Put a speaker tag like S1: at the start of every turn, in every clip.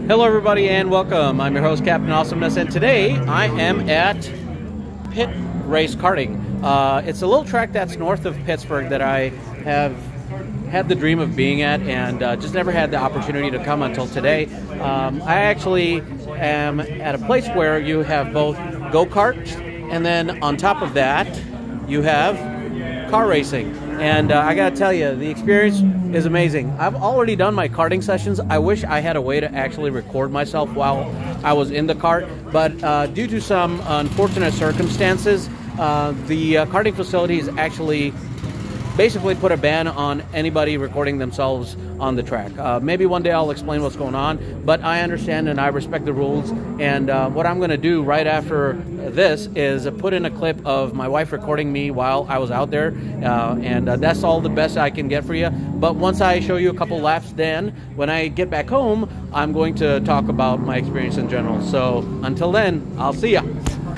S1: Hello everybody and welcome. I'm your host Captain Awesomeness, and today I am at Pitt Race Karting. It's a little track that's north of Pittsburgh that I have had the dream of being at and just never had the opportunity to come until today. I actually am at a place where you have both go-karts and then on top of that you have car racing. And I gotta tell you, the experience is amazing. I've already done my karting sessions. I wish I had a way to actually record myself while I was in the kart, but due to some unfortunate circumstances, the karting facilities actually basically put a ban on anybody recording themselves on the track. Maybe one day I'll explain what's going on, but I understand and I respect the rules. And what I'm going to do right after this is put in a clip of my wife recording me while I was out there, and that's all the best I can get for you. But once I show you a couple laps, then when I get back home, I'm going to talk about my experience in general. So until then, I'll see ya.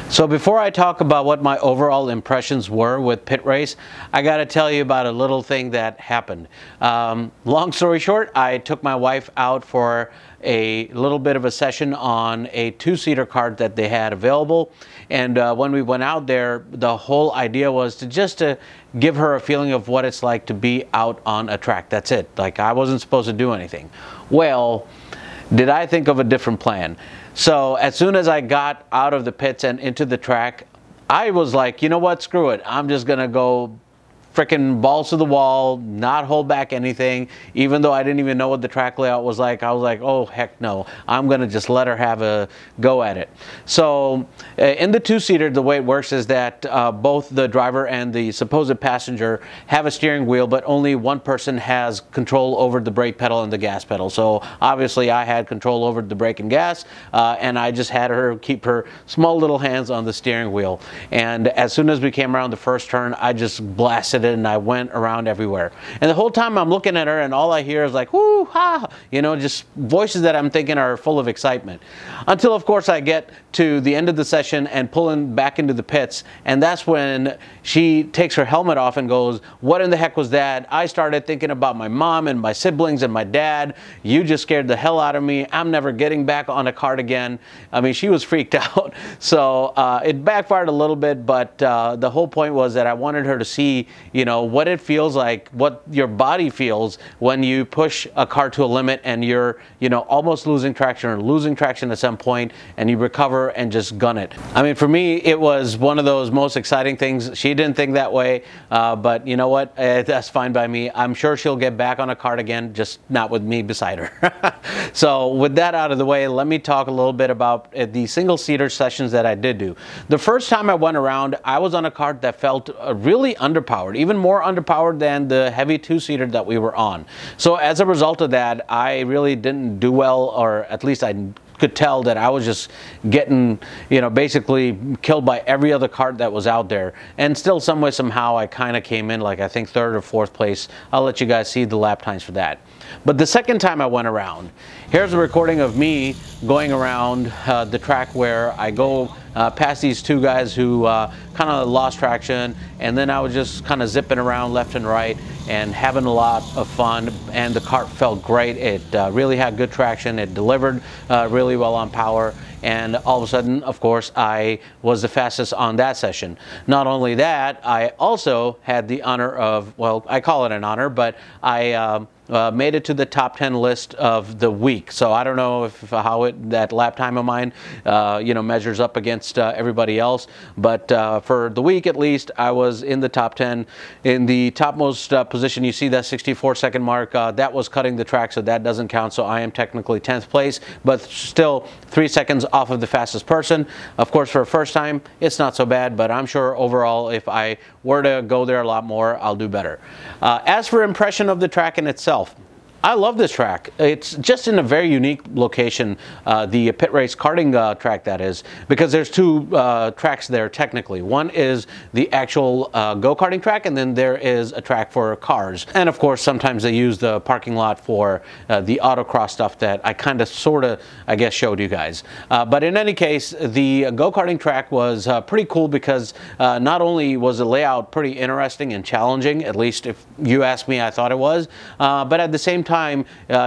S1: So before I talk about what my overall impressions were with Pitt Race, I got to tell you about a little thing that happened. Long story short, I took my wife out for a little bit of a session on a two-seater kart that they had available. And when we went out there, the whole idea was to give her a feeling of what it's like to be out on a track. That's it. Like, I wasn't supposed to do anything. Well, did I think of a different plan? So as soon as I got out of the pits and into the track, I was like, you know what, screw it. I'm just gonna go freaking balls to the wall, not hold back anything. Even though I didn't even know what the track layout was like, I was like, oh heck no, I'm gonna just let her have a go at it. So in the two-seater, the way it works is that both the driver and the supposed passenger have a steering wheel, but only one person has control over the brake pedal and the gas pedal. So obviously I had control over the brake and gas, and I just had her keep her small little hands on the steering wheel. And as soon as we came around the first turn, I just blasted it and I went around everywhere. And the whole time I'm looking at her and all I hear is like, whoo, ha, you know, just voices that I'm thinking are full of excitement. Until of course I get to the end of the session and pulling back into the pits, and that's when she takes her helmet off and goes, what in the heck was that? I started thinking about my mom and my siblings and my dad. You just scared the hell out of me. I'm never getting back on a kart again. I mean, she was freaked out. So it backfired a little bit, but the whole point was that I wanted her to see, you know, what it feels like, what your body feels when you push a car to a limit and you're, you know, almost losing traction or losing traction at some point, and you recover and just gun it. I mean, for me, it was one of those most exciting things. She didn't think that way, but you know what? That's fine by me. I'm sure she'll get back on a kart again, just not with me beside her. So with that out of the way, let me talk a little bit about the single-seater sessions that I did do. The first time I went around, I was on a kart that felt really underpowered, even more underpowered than the heavy two-seater that we were on. So as a result of that, I really didn't do well, or at least I could tell that I was just getting, you know, basically killed by every other kart that was out there. And still, some way, somehow, I kind of came in like, I think, third or fourth place. I'll let you guys see the lap times for that. But the second time I went around, here's a recording of me going around the track where I go past these two guys who kind of lost traction, and then I was just kind of zipping around left and right and having a lot of fun, and the kart felt great. It really had good traction. It delivered really well on power, and all of a sudden, of course, I was the fastest on that session. Not only that, I also had the honor of, well, I call it an honor, but I made it to the top 10 list of the week. So I don't know how that lap time of mine, you know, measures up against everybody else. But for the week, at least, I was in the top 10. In the topmost position, you see that 64-second mark. That was cutting the track, so that doesn't count. So I am technically 10th place, but still 3 seconds off of the fastest person. Of course, for a first time, it's not so bad, but I'm sure overall, if I were to go there a lot more, I'll do better. As for impression of the track in itself, I love this track. It's just in a very unique location, the Pitt Race Karting track, that is, because there's two tracks there technically. One is the actual go-karting track, and then there is a track for cars. And of course, sometimes they use the parking lot for the autocross stuff that I kind of, sort of, I guess, showed you guys. But in any case, the go-karting track was pretty cool because not only was the layout pretty interesting and challenging, at least if you ask me, I thought it was, but at the same time, time,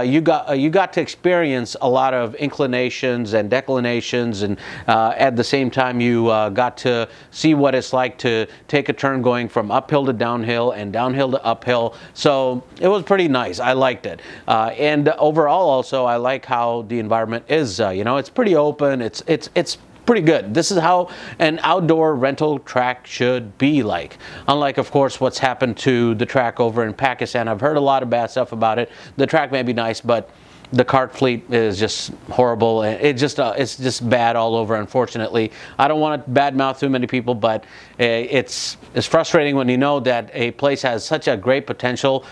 S1: you got to experience a lot of inclinations and declinations, and at the same time you got to see what it's like to take a turn going from uphill to downhill and downhill to uphill. So it was pretty nice. I liked it, and overall also I like how the environment is. You know, it's pretty open. It's pretty good. This is how an outdoor rental track should be like. Unlike, of course, what's happened to the track over in Pakistan. I've heard a lot of bad stuff about it. The track may be nice, but the kart fleet is just horrible. It's just bad all over, unfortunately. I don't want to badmouth too many people, but it's frustrating when you know that a place has such a great potential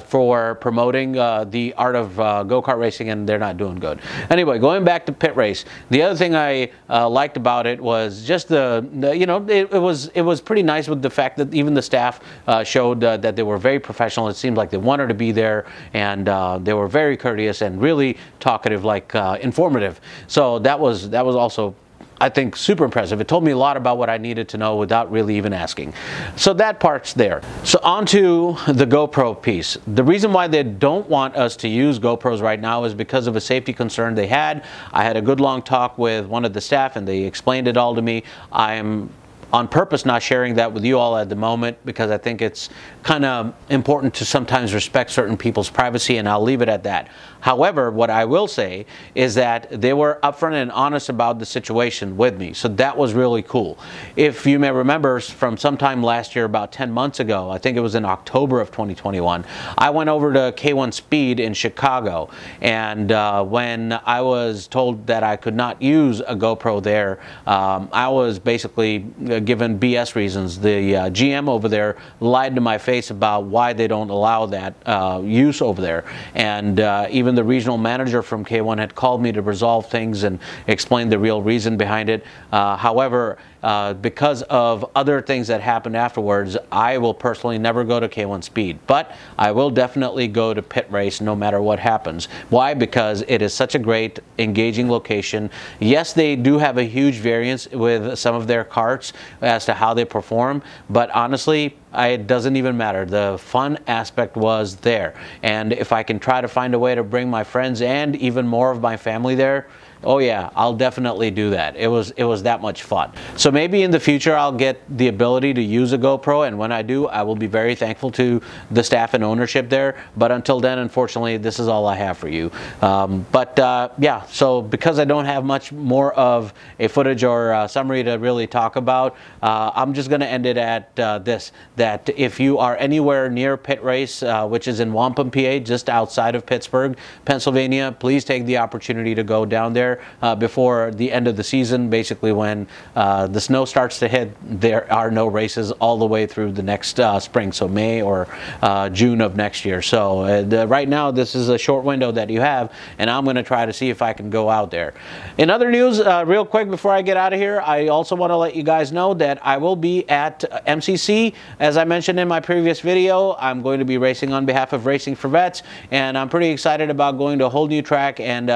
S1: for promoting the art of go-kart racing, and they're not doing good. Anyway, going back to Pitt Race, the other thing I liked about it was just you know, it was pretty nice with the fact that even the staff showed that they were very professional. It seemed like they wanted to be there, and they were very courteous and really talkative, like informative. So that was also, I think, super impressive. It told me a lot about what I needed to know without really even asking. So that part's there. So on to the GoPro piece. The reason why they don't want us to use GoPros right now is because of a safety concern they had. I had a good long talk with one of the staff and they explained it all to me. I am on purpose not sharing that with you all at the moment because I think it's kind of important to sometimes respect certain people's privacy, and I'll leave it at that. However, what I will say is that they were upfront and honest about the situation with me, so that was really cool. If you may remember from sometime last year, about 10 months ago, I think it was in October of 2021, I went over to K1 Speed in Chicago, and when I was told that I could not use a GoPro there, I was basically given BS reasons. The GM over there lied to my face about why they don't allow that use over there, and even the regional manager from K1 had called me to resolve things and explain the real reason behind it. However, because of other things that happened afterwards, I will personally never go to K1 Speed, but I will definitely go to Pitt Race no matter what happens. Why? Because it is such a great, engaging location. Yes, they do have a huge variance with some of their karts as to how they perform, but honestly, it doesn't even matter. The fun aspect was there, and if I can try to find a way to bring my friends and even more of my family there, oh yeah, I'll definitely do that. It was that much fun. So maybe in the future I'll get the ability to use a GoPro, and when I do, I will be very thankful to the staff and ownership there. But until then, unfortunately, this is all I have for you. Yeah, so because I don't have much more of a footage or summary to really talk about, I'm just going to end it at this, that if you are anywhere near Pitt Race, which is in Wampum, PA, just outside of Pittsburgh, Pennsylvania, please take the opportunity to go down there before the end of the season. Basically, when the snow starts to hit, there are no races all the way through the next spring, so May or June of next year. So right now, this is a short window that you have, and I'm going to try to see if I can go out there. In other news, real quick before I get out of here, I also want to let you guys know that I will be at MCC. As I mentioned in my previous video, I'm going to be racing on behalf of Racing for Vets, and I'm pretty excited about going to a whole new track and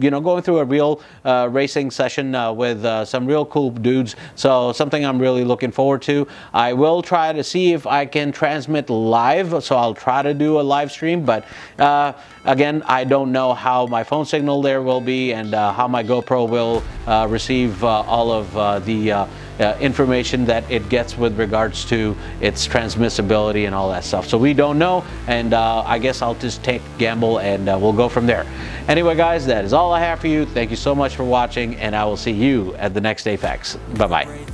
S1: you know, going through a real racing session with some real cool dudes. So something I'm really looking forward to. I will try to see if I can transmit live, so I'll try to do a live stream, but again, I don't know how my phone signal there will be and how my GoPro will receive all of the information that it gets with regards to its transmissibility and all that stuff. So we don't know, and I guess I'll just take a gamble and we'll go from there. Anyway, guys, that is all I have for you. Thank you so much for watching, and I will see you at the next Apex. Bye-bye.